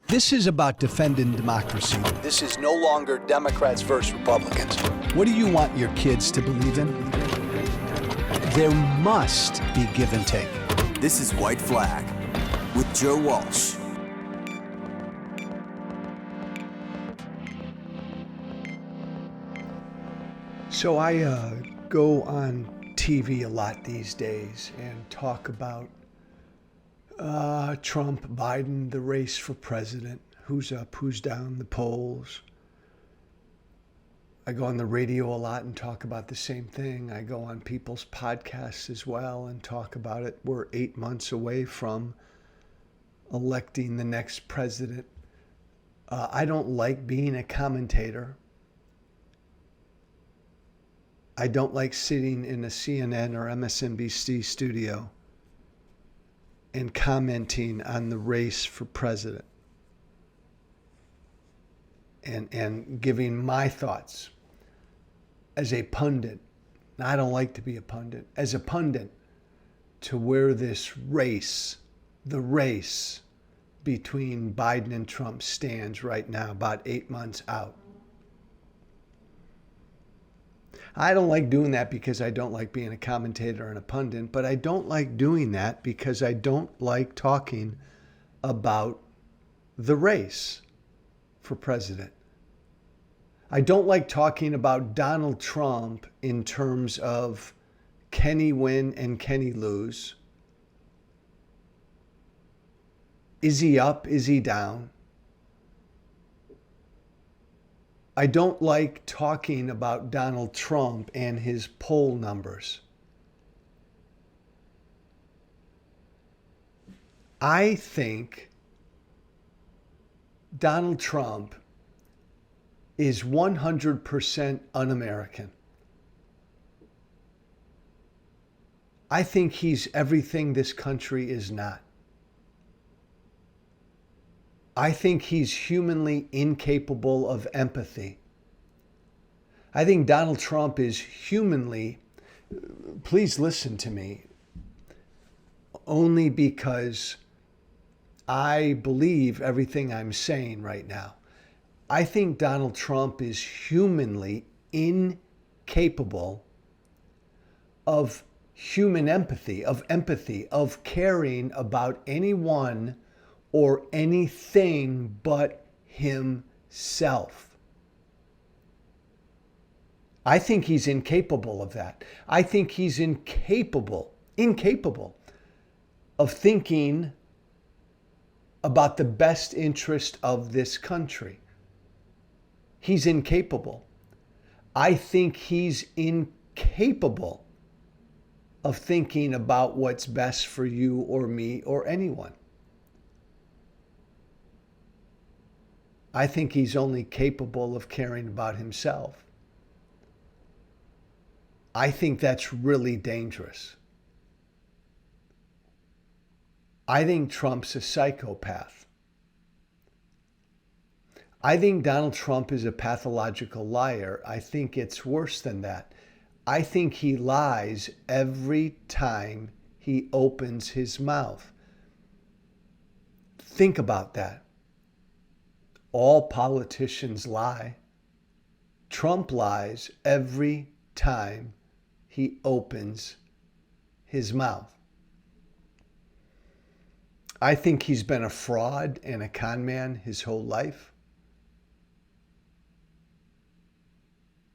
This is about defending democracy. This is no longer Democrats versus Republicans. What do you want your kids to believe in? There must be give and take. This is White Flag with Joe Walsh. So I go on TV a lot these days and talk about Trump, Biden, the race for president, who's up, who's down, the polls. I go on the radio a lot and talk about the same thing. I go on people's podcasts as well and talk about it. We're 8 months away from electing the next president. I don't like being a commentator. I don't like sitting in a CNN or MSNBC studio and commenting on the race for president and giving my thoughts as a pundit. I don't like to be a pundit. As a pundit, to where this race, the race between Biden and Trump stands right now, about 8 months out. I don't like doing that because I don't like being a commentator and a pundit, but I don't like doing that because I don't like talking about the race for president. I don't like talking about Donald Trump in terms of can he win and can he lose? Is he up? Is he down? I don't like talking about Donald Trump and his poll numbers. I think Donald Trump is 100% un-American. I think he's everything this country is not. I think he's humanly incapable of empathy. I think Donald Trump is humanly, please listen to me, only because I believe everything I'm saying right now. I think Donald Trump is humanly incapable of human empathy, of caring about anyone or anything but himself. I think he's incapable of that. I think he's incapable of thinking about the best interest of this country. He's incapable. I think he's incapable of thinking about what's best for you or me or anyone. I think he's only capable of caring about himself. I think that's really dangerous. I think Trump's a psychopath. I think Donald Trump is a pathological liar. I think it's worse than that. I think he lies every time he opens his mouth. Think about that. All politicians lie. Trump lies every time he opens his mouth. I think he's been a fraud and a con man his whole life.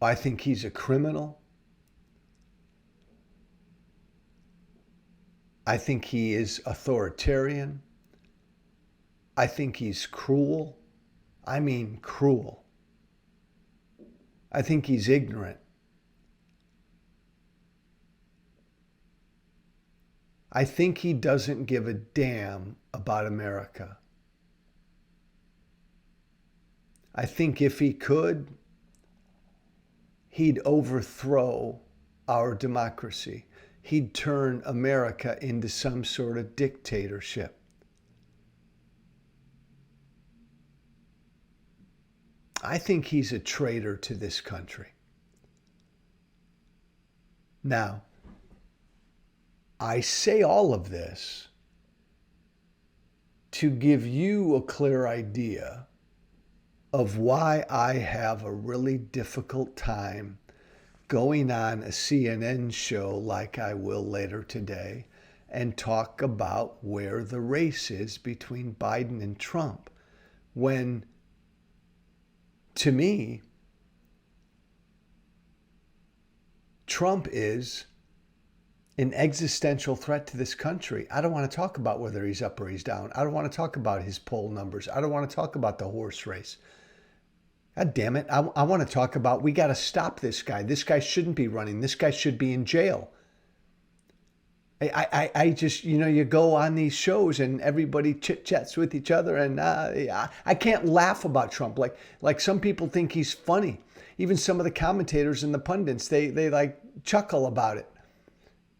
I think he's a criminal. I think he is authoritarian. I think he's cruel. I mean cruel. I think he's ignorant. I think he doesn't give a damn about America. I think if he could, he'd overthrow our democracy. He'd turn America into some sort of dictatorship. I think he's a traitor to this country. Now, I say all of this to give you a clear idea of why I have a really difficult time going on a CNN show like I will later today and talk about where the race is between Biden and Trump, when, to me, Trump is an existential threat to this country. I don't want to talk about whether he's up or he's down. I don't want to talk about his poll numbers. I don't want to talk about the horse race. God damn it. I want to talk about, we got to stop this guy. This guy shouldn't be running. This guy should be in jail. I just, you go on these shows and everybody chit-chats with each other, and I can't laugh about Trump. Like some people think he's funny. Even some of the commentators and the pundits, they like chuckle about it,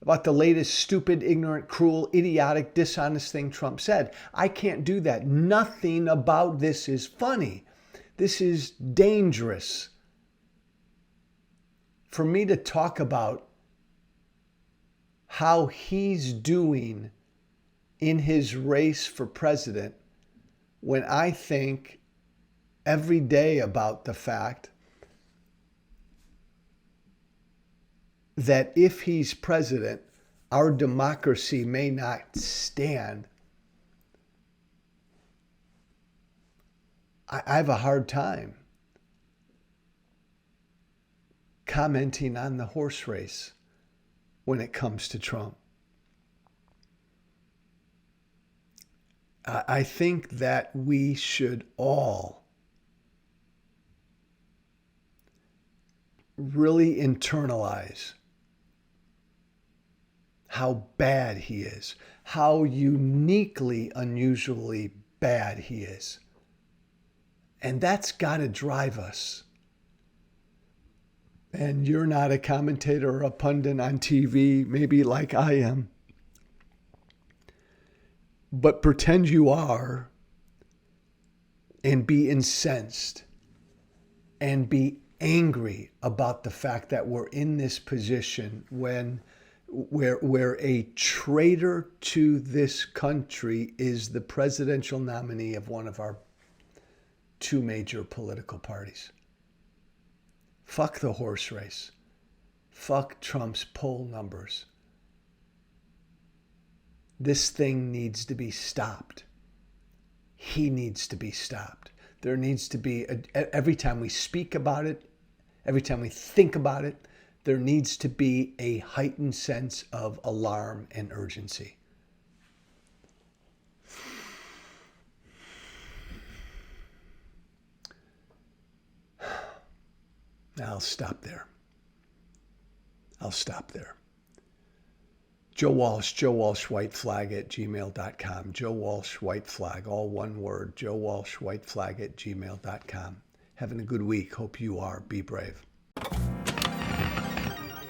about the latest stupid, ignorant, cruel, idiotic, dishonest thing Trump said. I can't do that. Nothing about this is funny. This is dangerous. For me to talk about how he's doing in his race for president, when I think every day about the fact that if he's president, our democracy may not stand. I have a hard time commenting on the horse race when it comes to Trump. I think that we should all really internalize how bad he is, how uniquely, unusually bad he is. And that's got to drive us. And you're not a commentator or a pundit on TV, maybe like I am. But pretend you are and be incensed and be angry about the fact that we're in this position where a traitor to this country is the presidential nominee of one of our two major political parties. Fuck the horse race. Fuck Trump's poll numbers. This thing needs to be stopped. He needs to be stopped. There needs to be, every time we speak about it, every time we think about it, there needs to be a heightened sense of alarm and urgency. I'll stop there. Joe Walsh, joewalshwhiteflag@gmail.com. Joe Walsh White Flag, all one word. Joe Walsh White Flag @gmail.com. Having a good week. Hope you are. Be brave.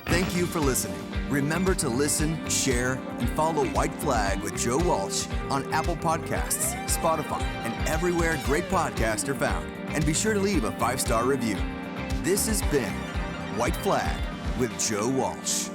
Thank you for listening. Remember to listen, share, and follow White Flag with Joe Walsh on Apple Podcasts, Spotify, and everywhere great podcasts are found. And be sure to leave a 5-star review. This has been White Flag with Joe Walsh.